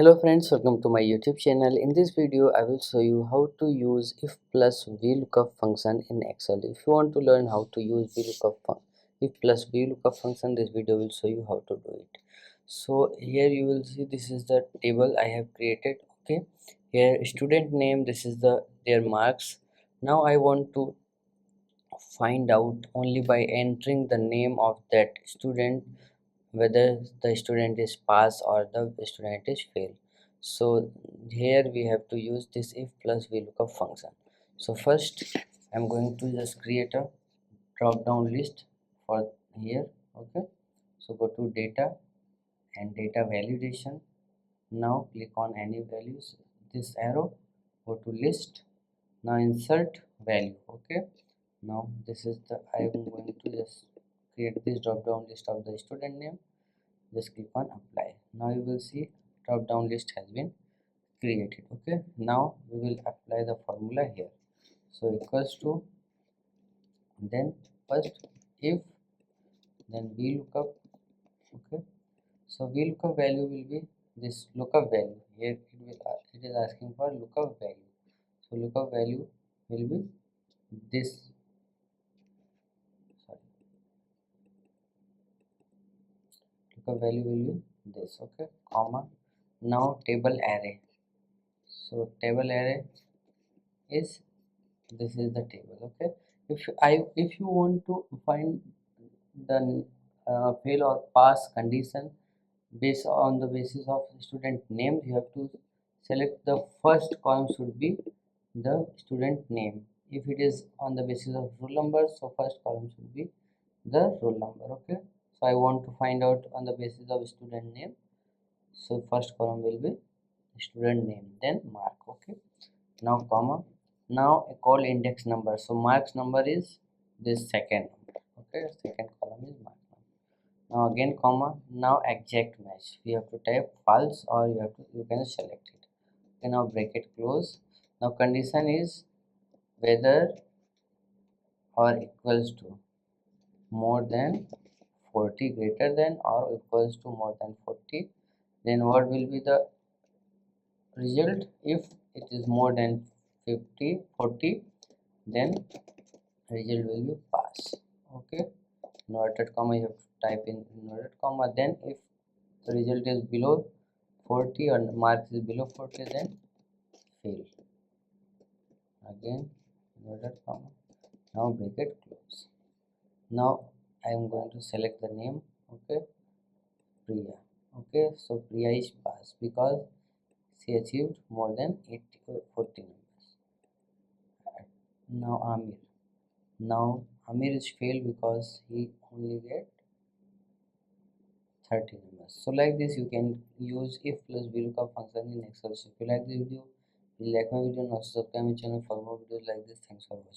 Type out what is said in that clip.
Hello friends, welcome to my YouTube channel. In this video I will show you how to use if plus VLOOKUP function in Excel. If you want to learn how to use if plus VLOOKUP function, this video will show you how to do it. So here you will see this is the table I have created. Okay, here student name, this is their marks. Now I want to find out only by entering the name of that student whether the student is pass or the student is fail. So here we have to use this if plus VLOOKUP function. So first I'm going to just create a drop down list for here. Okay, so go to data and data validation. Now click on any values, this arrow, go to list. Now insert value. Okay, now this is the I am going to just create this drop down list of the student name. Just click on apply. Now you will see drop down list has been created. Okay, now we will apply the formula here. So equals to, then first if, then VLOOKUP. Okay, so VLOOKUP value will be this lookup value. Here it is asking for lookup value. So lookup value will be this, sorry, lookup value will be this. Okay, comma. Now table array. So table array is, this is the table. Okay, if you want to find the fail or pass condition based on the basis of student name, you have to select the first column should be the student name. If it is on the basis of roll number, so first column should be the roll number. Okay, so I want to find out on the basis of student name, so first column will be student name, then mark. Okay, now comma. Now a call index number, so marks number is this second number. Okay, second column is mark number. Now again comma. Now exact match, we have to type false or you can select it. Okay, now bracket close. Now condition is whether or equals to more than 40, greater than or equals to more than 40. Then what will be the result? If it is more than 40, then result will be pass. Okay, inverted comma you have to type in inverted comma. Then if the result is below 40 or marks is below 40, then fail. Again inverted comma. Now bracket close. Now I am going to select the name. Okay, Priya. Okay, so Priya is pass because she achieved more than 40 numbers. Now Amir. Now Amir is failed because he only get 30 numbers. So like this you can use if plus VLOOKUP function in Excel. So if you like this video, please like my video and also subscribe my channel for more videos like this. Thanks for watching.